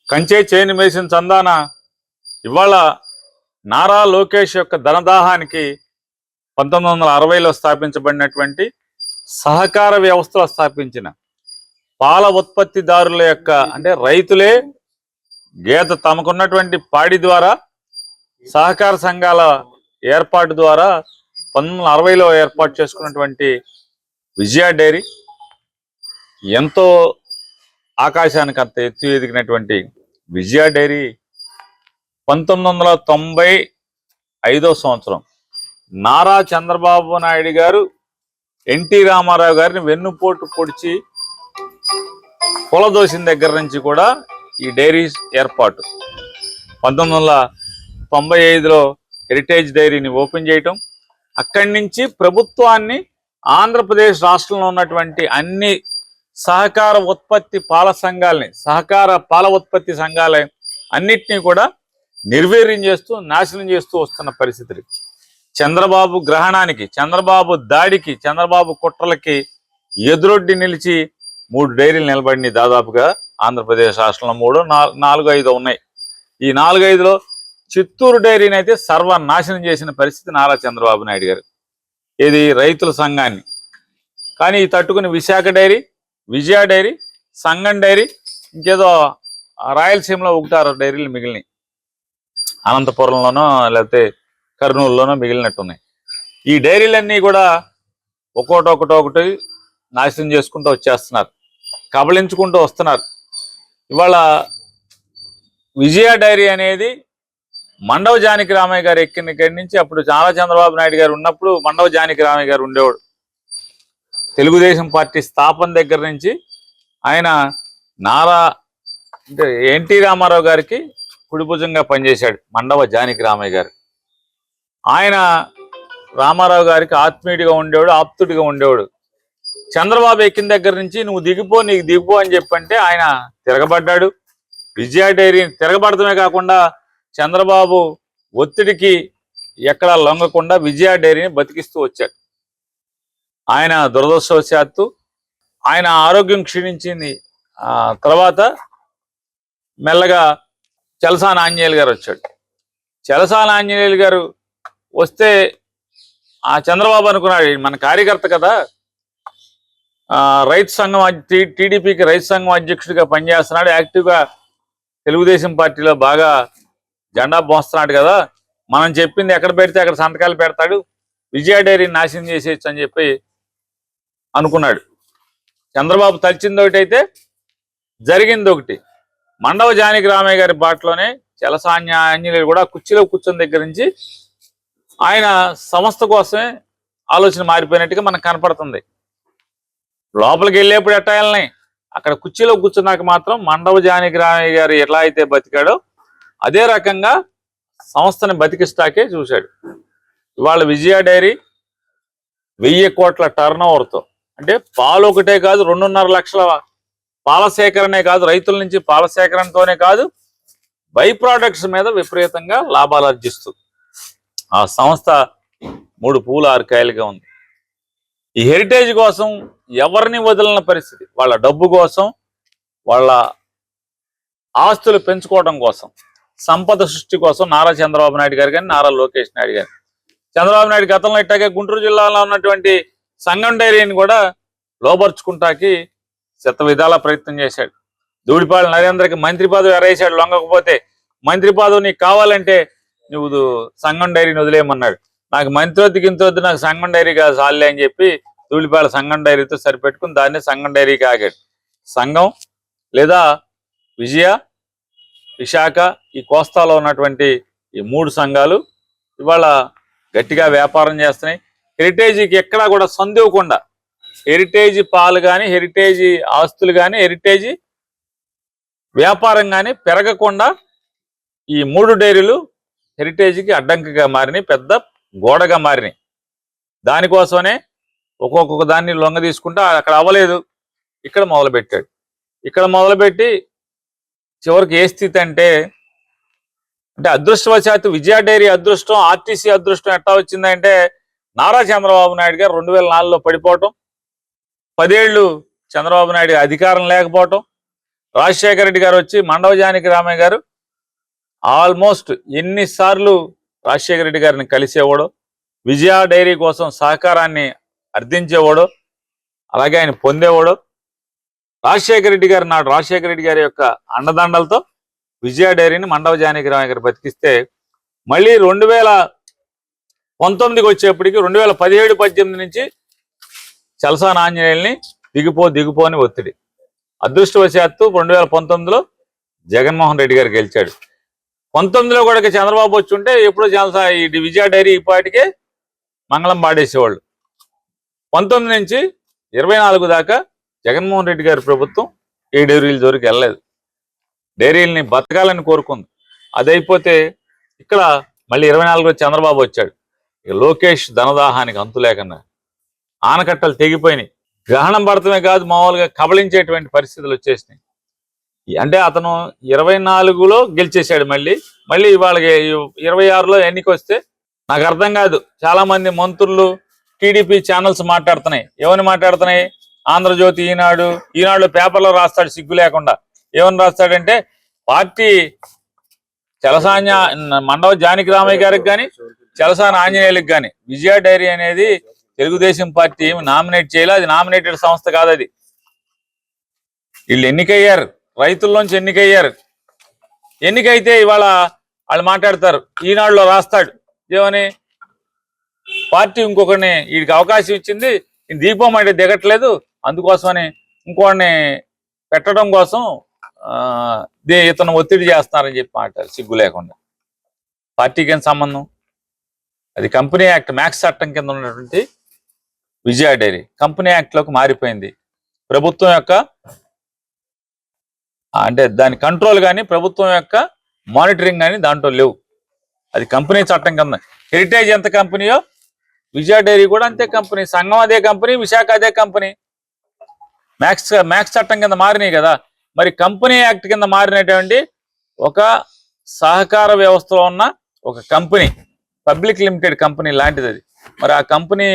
కంచే చేను మేసిన చందాన ఇవాళ నారా లోకేష్ యొక్క ధనదాహానికి 1960లో స్థాపించబడినటువంటి సహకార వ్యవస్థలో స్థాపించిన పాల ఉత్పత్తిదారుల యొక్క అంటే రైతులే గేదె తమకున్నటువంటి పాడి ద్వారా సహకార సంఘాల ఏర్పాటు ద్వారా 1960లో ఏర్పాటు చేసుకున్నటువంటి విజయ డైరీ ఎంతో ఆకాశానికి అంత ఎత్తు ఎదిగినటువంటి విజయ డైరీ 1995వ సంవత్సరం నారా చంద్రబాబు నాయుడు గారు ఎన్టీ రామారావు గారిని వెన్నుపోటు పొడిచి కులదోసిన దగ్గర నుంచి కూడా ఈ డైరీ ఏర్పాటు 1995లో హెరిటేజ్ డైరీని ఓపెన్ చేయటం, అక్కడి నుంచి ప్రభుత్వాన్ని ఆంధ్రప్రదేశ్ రాష్ట్రంలో ఉన్నటువంటి అన్ని సహకార ఉత్పత్తి పాల సంఘాలని సహకార పాల ఉత్పత్తి సంఘాల అన్నిటినీ కూడా నిర్వీర్యం చేస్తూ నాశనం చేస్తూ వస్తున్న పరిస్థితులు. చంద్రబాబు గ్రహణానికి, చంద్రబాబు దాడికి, చంద్రబాబు కుట్రలకి ఎదురొడ్డి నిలిచి 3 డైరీలు నిలబడినాయి. దాదాపుగా ఆంధ్రప్రదేశ్ రాష్ట్రంలో 3, 4, 5 ఉన్నాయి. ఈ 4, 5లో చిత్తూరు డైరీని అయితే సర్వనాశనం చేసిన పరిస్థితి నారా చంద్రబాబు నాయుడు గారు, ఇది రైతుల సంఘాన్ని. కానీ ఈ తట్టుకుని విశాఖ డైరీ, విజయ డైరీ, సంగం డైరీ, ఇంకేదో రాయలసీమలో 1-6 డైరీలు మిగిలినాయి. అనంతపురంలోనో లేకపోతే కర్నూలులోనో మిగిలినట్టున్నాయి. ఈ డైరీలన్నీ కూడా ఒక్కొక్కటి నాశనం చేసుకుంటూ వచ్చేస్తున్నారు, కబళించుకుంటూ వస్తున్నారు. ఇవాళ విజయ డైరీ అనేది మండవ జానకి రామయ్య గారు ఎక్కిన ఇక్కడి నుంచి అప్పుడు చాలా చంద్రబాబు నాయుడు గారు ఉన్నప్పుడు మండవ జానకి రామయ్య గారు ఉండేవాడు. తెలుగుదేశం పార్టీ స్థాపన దగ్గర నుంచి ఆయన నారా అంటే ఎన్టీ రామారావు గారికి కుడిభుజంగా పనిచేశాడు మండవ జానకి రామయ్య గారు. ఆయన రామారావు గారికి ఆత్మీయుడిగా ఉండేవాడు, ఆప్తుడిగా ఉండేవాడు. చంద్రబాబు ఎక్కిన దగ్గర నుంచి నువ్వు దిగిపో, నీకు దిగిపో అని చెప్పంటే ఆయన తిరగబడ్డాడు. విజయ డైరీని తిరగబడటమే కాకుండా చంద్రబాబు ఒత్తిడికి ఎక్కడా లొంగకుండా విజయ డైరీని బతికిస్తూ వచ్చాడు. ఆయన దురదృష్టవశాత్తు ఆయన ఆరోగ్యం క్షీణించింది. తర్వాత మెల్లగా చలసాని ఆంజనేయులు గారు వచ్చాడు. చలసాని ఆంజనేయులు గారు వస్తే ఆ చంద్రబాబు అనుకున్నాడు మన కార్యకర్త కదా, రైతు సంఘం టీడీపీకి రైతు సంఘం అధ్యక్షుడిగా పనిచేస్తున్నాడు, యాక్టివ్గా తెలుగుదేశం పార్టీలో బాగా జెండా మోస్తున్నాడు కదా, మనం చెప్పింది ఎక్కడ పెడితే అక్కడ సంతకాలు పెడతాడు, విజయ డైరీని నాశనం చేసేయచ్చు అని చెప్పి అనుకున్నాడు. చంద్రబాబు తలిచింది ఒకటి అయితే జరిగింది ఒకటి. మండవ జానకి రామయ్య గారి బాటలోనే చలసాని ఆంజనేయులు కూడా కుర్చీలో కూర్చొని దగ్గర నుంచి ఆయన సంస్థ కోసమే ఆలోచన మారిపోయినట్టుగా మనకు కనపడుతుంది. లోపలికి వెళ్ళేప్పుడు ఎట్టాయాలని అక్కడ కుర్చీలో కూర్చున్నాక మాత్రం మండవ జానకి రామయ్య గారు ఎలా అయితే బతికాడో అదే రకంగా సంస్థని బతికిస్తాకే చూశాడు. ఇవాళ విజయ డైరీ 1000 కోట్ల టర్నోవర్తో, అంటే పాలు ఒకటే కాదు 2.5 లక్షల పాల సేకరణే కాదు, రైతుల నుంచి పాల సేకరణతోనే కాదు, బై ప్రోడక్ట్స్ మీద విపరీతంగా లాభాలు ఆర్జిస్తూ ఆ సంస్థ 3 పూలు 6 కాయలుగా ఉంది. ఈ హెరిటేజ్ కోసం ఎవరిని వదిలిన పరిస్థితి, వాళ్ళ డబ్బు కోసం, వాళ్ళ ఆస్తులు పెంచుకోవడం కోసం, సంపద సృష్టి కోసం నారా చంద్రబాబు నాయుడు గారు కానీ నారా లోకేష్ నాయుడు గారు. చంద్రబాబు నాయుడు గతంలో ఇట్టాగే గుంటూరు జిల్లాలో ఉన్నటువంటి సంగం డైరీని కూడా లోపరుచుకుంటాకి శత విధాల ప్రయత్నం చేశాడు. దూడిపాళి నరేంద్రకి మంత్రి పదవి ఎరేసాడు, లొంగకపోతే మంత్రి పదవి నీకు కావాలంటే నువ్వు సంగం డైరీని వదిలేయమన్నాడు. నాకు మంత్రి వద్దు గింతొద్దు, నాకు సంగం డైరీ కాదు సాల్లే అని చెప్పి దూడిపాళి సంగం డైరీతో సరిపెట్టుకుని దాన్ని సంగం డైరీకి ఆగాడు. సంఘం లేదా విజయ, విశాఖ, ఈ కోస్తాలో ఉన్నటువంటి ఈ 3 సంఘాలు ఇవాళ గట్టిగా వ్యాపారం చేస్తున్నాయి. హెరిటేజీకి ఎక్కడా కూడా సందేవకుండా, హెరిటేజ్ పాలు కానీ, హెరిటేజ్ ఆస్తులు కానీ, హెరిటేజ్ వ్యాపారం కానీ పెరగకుండా ఈ 3 డైరీలు హెరిటేజ్కి అడ్డంకిగా మారినాయి, పెద్ద గోడగా మారినాయి. దానికోసమే ఒక్కొక్క దాన్ని లొంగ తీసుకుంటా అక్కడ అవ్వలేదు, ఇక్కడ మొదలుపెట్టాడు. ఇక్కడ మొదలుపెట్టి చివరికి ఏ స్థితి అంటే అదృష్టవశాత్తు విజయ డైరీ అదృష్టం, ఆర్టీసీ అదృష్టం ఎట్లా వచ్చిందంటే నారా చంద్రబాబు నాయుడు గారు 2004లో పడిపోవటం, 10 ఏళ్ళు చంద్రబాబు నాయుడు అధికారం లేకపోవటం, రాజశేఖర రెడ్డి గారు వచ్చి మండవ జానకి రామయ్య గారు ఆల్మోస్ట్ ఎన్నిసార్లు రాజశేఖర రెడ్డి గారిని కలిసేవాడో, విజయ డైరీ కోసం సహకారాన్ని అర్థించేవాడో, అలాగే ఆయన పొందేవాడో. రాజశేఖర రెడ్డి గారు నాడు రాజశేఖర రెడ్డి గారి యొక్క అండదండలతో విజయ డైరీని మండవ జానకి రామయ్య గారు బతికిస్తే, మళ్ళీ 2019కి వచ్చేప్పటికి 2017-18 నుంచి చలసాని ఆంజనేయుల్ని దిగిపో అని ఒత్తిడి. అదృష్టవశాత్తు 2019లో జగన్మోహన్ రెడ్డి గారు గెలిచాడు. 19లో కూడా చంద్రబాబు వచ్చి ఉంటే ఎప్పుడో ఇది విజయ డైరీ ఇప్పటికే మంగళం పాడేసేవాళ్ళు. 19 నుంచి 24 దాకా జగన్మోహన్ రెడ్డి గారి ప్రభుత్వం ఏ డైరీల జోలికి వెళ్ళలేదు. డైరీలని బతకాలని కోరుకుంది. అదైపోతే ఇక్కడ మళ్ళీ 24లో చంద్రబాబు వచ్చాడు. ఇక లోకేష్ ధనదాహానికి అంతు లేకన్నా ఆనకట్టలు తెగిపోయినాయి. గ్రహణం పడటమే కాదు, మామూలుగా కబళించేటువంటి పరిస్థితులు వచ్చేసినాయి. అంటే అతను 24లో గెలిచేశాడు. మళ్ళీ వాళ్ళకి 26లో ఎన్నిక వస్తే నాకు అర్థం కాదు. చాలా మంది మంత్రులు టీడీపీ ఛానల్స్ మాట్లాడుతున్నాయి. ఏమని మాట్లాడుతున్నాయి? ఆంధ్రజ్యోతి, ఈనాడులో పేపర్లో రాస్తాడు సిగ్గు లేకుండా. ఏమని రాస్తాడంటే, పార్టీ చలసాని మండవ జానకి రామయ్య గారికి కానీ చలసాని ఆంజనేయులకు కానీ విజయ డైరీ అనేది తెలుగుదేశం పార్టీ ఏమి నామినేట్ చేయాలి. అది నామినేటెడ్ సంస్థ కాదు. అది వీళ్ళు ఎన్నికయ్యారు, రైతుల్లోంచి ఎన్నికయ్యారు. ఎన్నికైతే ఇవాళ వాళ్ళు మాట్లాడతారు. ఈనాడులో రాస్తాడు ఏమని, పార్టీ ఇంకొకరిని వీడికి అవకాశం ఇచ్చింది, దీపం అంటే దిగట్లేదు, అందుకోసమని ఇంకోడిని పెట్టడం కోసం ఇతను ఒత్తిడి చేస్తున్నారని చెప్పి మాట్లాడారు సిగ్గు లేకుండా. పార్టీకి ఏం సంబంధం? అది కంపెనీ యాక్ట్ మ్యాక్స్ చట్టం కింద ఉన్నటువంటి విజయ డైరీ కంపెనీ యాక్ట్లోకి మారిపోయింది. ప్రభుత్వం యొక్క అంటే దాని కంట్రోల్ కానీ ప్రభుత్వం యొక్క మానిటరింగ్ కానీ దాంట్లో లేవు. అది కంపెనీ చట్టం కింద. హెరిటేజ్ ఎంత కంపెనీయో విజయ డైరీ కూడా అంతే కంపెనీ. సంఘం అదే కంపెనీ, విశాఖ అదే కంపెనీ. మ్యాక్స్ చట్టం కింద మారినాయి కదా. మరి కంపెనీ యాక్ట్ కింద మారినటువంటి ఒక సహకార వ్యవస్థలో ఉన్న ఒక కంపెనీ, పబ్లిక్ లిమిటెడ్ కంపెనీ లాంటిది అది. మరి ఆ కంపెనీ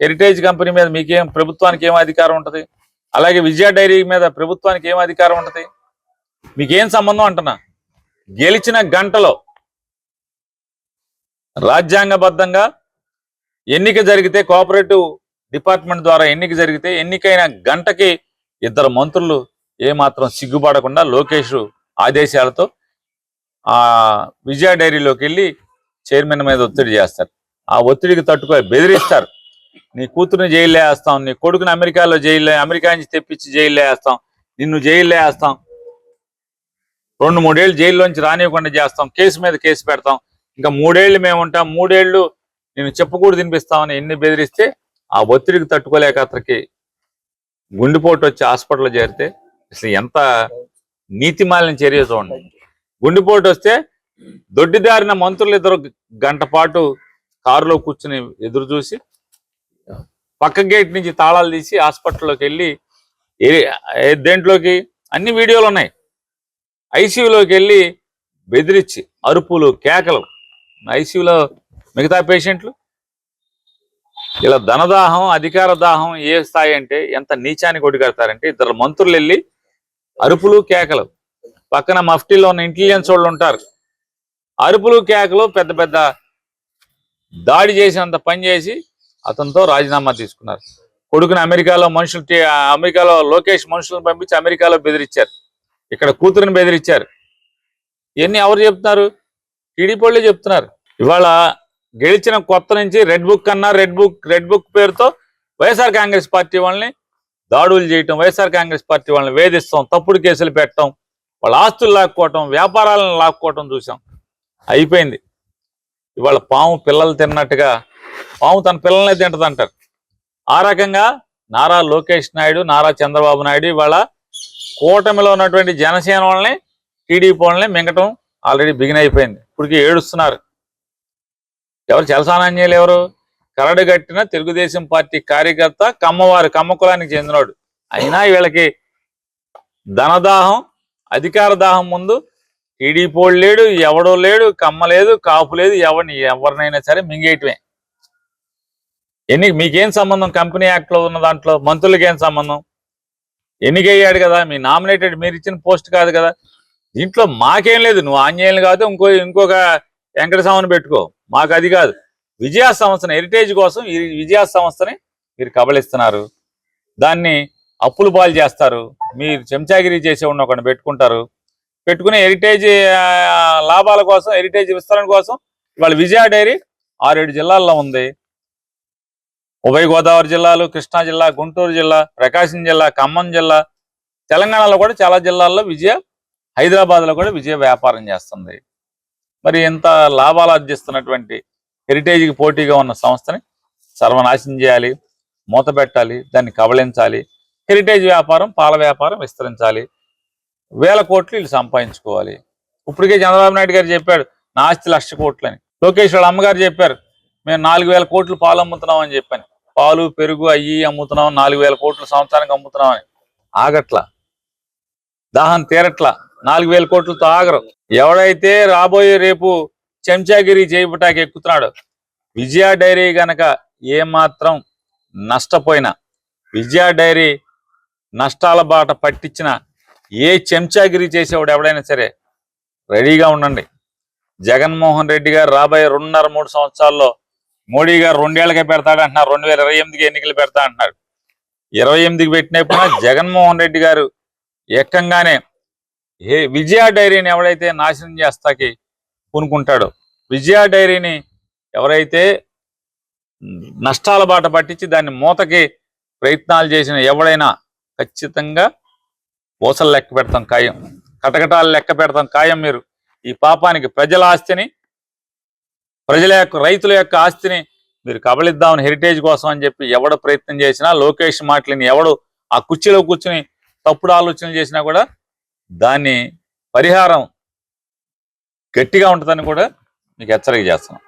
హెరిటేజ్ కంపెనీ మీద మీకేం, ప్రభుత్వానికి ఏం అధికారం ఉంటుంది? అలాగే విజయ డైరీ మీద ప్రభుత్వానికి ఏం అధికారం ఉంటుంది? మీకేం సంబంధం అంటున్నా? గెలిచిన గంటలో రాజ్యాంగబద్ధంగా ఎన్నిక జరిగితే, కోఆపరేటివ్ డిపార్ట్మెంట్ ద్వారా ఎన్నిక జరిగితే, ఎన్నికైన గంటకి 2 మంత్రులు ఏమాత్రం సిగ్గుపడకుండా లోకేష్ ఆదేశాలతో ఆ విజయ డైరీలోకి వెళ్ళి చైర్మన్ మీద ఒత్తిడి చేస్తారు. ఆ ఒత్తిడికి తట్టుకొని బెదిరిస్తారు. నీ కూతురుని జైల్లో వేస్తాం, నీ కొడుకుని అమెరికా నుంచి తెప్పించి జైల్లో వేస్తాం, నిన్ను జైల్లో వేస్తాం, 2-3 ఏళ్ళు జైల్లోంచి రానివ్వకుండా చేస్తాం, కేసు మీద కేసు పెడతాం, ఇంకా 3 ఏళ్ళు మేము ఉంటాం, 3 ఏళ్ళు నేను చెప్పకూడదు తినిపిస్తామని ఎన్ని బెదిరిస్తే ఆ ఒత్తిడికి తట్టుకోలేక అతనికి గుండెపోటు వచ్చి హాస్పిటల్లో చేరితే అసలు ఎంత నీతిమాలిన చర్య చూడండి. గుండెపోటు వస్తే దొడ్డిదారిన మంత్రులు 2 గంట పాటు కారులో కూర్చుని ఎదురు చూసి పక్క గేట్ నుంచి తాళాలు తీసి హాస్పిటల్లోకి వెళ్ళి దేంట్లోకి అన్ని వీడియోలు ఉన్నాయి. ఐసీయూలోకి వెళ్ళి బెదిరించి అరుపులు, కేకలు. ఐసీయూలో మిగతా పేషెంట్లు ఇలా ధనదాహం, అధికార దాహం ఏ స్థాయి అంటే ఎంత నీచానికి ఒడిగడతారంటే 2 మంత్రులు వెళ్ళి అరుపులు, కేకలు. పక్కన మఫ్టీలో ఉన్న ఇంటెలిజెన్స్ వాళ్ళు ఉంటారు. అరుపులు, కేకలు, పెద్ద పెద్ద దాడి చేసినంత పని చేసి అతనితో రాజీనామా తీసుకున్నారు. కొడుకుని అమెరికాలో లోకేష్ మనుషులను పంపించి అమెరికాలో బెదిరించారు. ఇక్కడ కూతురుని బెదిరించారు. ఇవన్నీ ఎవరు చెప్తున్నారు? టీడీపీ వాళ్ళే చెప్తున్నారు. ఇవాళ గెలిచిన కొత్త నుంచి రెడ్ బుక్ అన్నా, రెడ్ బుక్ పేరుతో వైఎస్ఆర్ కాంగ్రెస్ పార్టీ వాళ్ళని దాడులు చేయటం, వైఎస్ఆర్ కాంగ్రెస్ పార్టీ వాళ్ళని వేధిస్తాం, తప్పుడు కేసులు పెట్టడం, వాళ్ళ ఆస్తులు లాక్కోవటం, వ్యాపారాలను లాక్కోవటం చూసాం. అయిపోయింది. ఇవాళ పాము పిల్లలు తిన్నట్టుగా పాము తన పిల్లలనే తింటదంటారు. ఆ రకంగా నారా లోకేష్ నాయుడు, నారా చంద్రబాబు నాయుడు ఇవాళ కూటమిలో ఉన్నటువంటి జనసేన వాళ్ళని, టీడీపీ వాళ్ళని మింగటం ఆల్రెడీ బిగిన్ అయిపోయింది. ఇప్పటికీ ఏడుస్తున్నారు. ఎవరు? చలసాని ఆంజనేయులు ఎవరు? కరడుగట్టిన తెలుగుదేశం పార్టీ కార్యకర్త, కమ్మ కులానికి చెందినవాడు. అయినా వీళ్ళకి ధనదాహం, అధికార దాహం ముందు టీడీపీ వాళ్ళు లేడు, ఎవడో లేడు, కమ్మ లేదు, కాపు లేదు, ఎవరినైనా సరే మింగేయటమే. మీకేం సంబంధం? కంపెనీ యాక్ట్ లో ఉన్న దాంట్లో మంత్రులకి ఏం సంబంధం? ఎన్నికయ్యాడు కదా, మీ నామినేటెడ్ మీరు ఇచ్చిన పోస్ట్ కాదు కదా. దీంట్లో మాకేం లేదు, నువ్వు ఆంజనేయులు కాదు, ఇంకొక వెంకటస్వామిని పెట్టుకో, మాకు అది కాదు. విజయ సంస్థని, హెరిటేజ్ కోసం ఈ విజయ సంస్థని మీరు కబళిస్తున్నారు. దాన్ని అప్పులు పాలు చేస్తారు. మీరు చెంచాగిరి చేసేవాడిని ఒకటి పెట్టుకుని హెరిటేజ్ లాభాల కోసం, హెరిటేజ్ విస్తరణ కోసం ఇవాళ విజయ డైరీ 6-7 జిల్లాల్లో ఉంది. ఉభయ గోదావరి జిల్లాలు, కృష్ణా జిల్లా, గుంటూరు జిల్లా, ప్రకాశం జిల్లా, ఖమ్మం జిల్లా, తెలంగాణలో కూడా చాలా జిల్లాల్లో విజయ, హైదరాబాద్లో కూడా విజయ వ్యాపారం చేస్తుంది. మరి ఇంత లాభాలు ఆర్జిస్తున్నటువంటి హెరిటేజ్కి పోటీగా ఉన్న సంస్థని సర్వనాశనం చేయాలి, మూత పెట్టాలి, దాన్ని కబళించాలి. హెరిటేజ్ వ్యాపారం, పాల వ్యాపారం విస్తరించాలి. 1000 కోట్లు వీళ్ళు సంపాదించుకోవాలి. ఇప్పటికే చంద్రబాబు నాయుడు గారు చెప్పాడు నా ఆస్తి 1,00,000 కోట్లు అని. లోకేష్ వాళ్ళ అమ్మగారు చెప్పారు మేము 4,000 కోట్లు పాలు అమ్ముతున్నాం అని చెప్పాను. పాలు, పెరుగు అయ్యి అమ్ముతున్నాం, 4,000 కోట్లు సంవత్సరానికి అమ్ముతున్నాం అని. ఆగట్లా, దాహం తీరట్లా, 4,000 కోట్లతో ఆగరు. ఎవడైతే రాబోయే రేపు చెంచాగిరి చేయబటాకి ఎక్కుతున్నాడు, విజయ డైరీ గనక ఏమాత్రం నష్టపోయినా, విజయ డైరీ నష్టాల బాట పట్టించిన ఏ చెంచాగిరి చేసేవాడు ఎవడైనా సరే రెడీగా ఉండండి. జగన్మోహన్ రెడ్డి గారు రాబోయే 2.5-3 సంవత్సరాల్లో మోడీ గారు 2 ఏళ్ళకే పెడతాడు అంటున్నారు, 2028కి ఎన్నికలు పెడతా అంటున్నాడు. 28కి పెట్టినప్పుడు జగన్మోహన్ రెడ్డి గారు ఏకంగానే విజయ డైరీని ఎవడైతే నాశనం చేస్తాకి పూనుకుంటాడో, విజయ డైరీని ఎవరైతే నష్టాల బాట పట్టించి దాన్ని మూతకి ప్రయత్నాలు చేసిన ఎవడైనా ఖచ్చితంగా ఊసలు లెక్క పెడతాం ఖాయం, కటకటాలు లెక్క పెడతాం ఖాయం. మీరు ఈ పాపానికి ప్రజల ఆస్తిని, ప్రజల యొక్క, రైతుల యొక్క ఆస్తిని మీరు కబళిద్దామని హెరిటేజ్ కోసం అని చెప్పి ఎవడు ప్రయత్నం చేసినా, లోకేష్ మాటలని ఎవడు ఆ కుర్చీలో కూర్చుని తప్పుడు ఆలోచనలు చేసినా కూడా దాన్ని పరిహారం గట్టిగా ఉంటుందని కూడా మీకు హెచ్చరిక చేస్తున్నాం.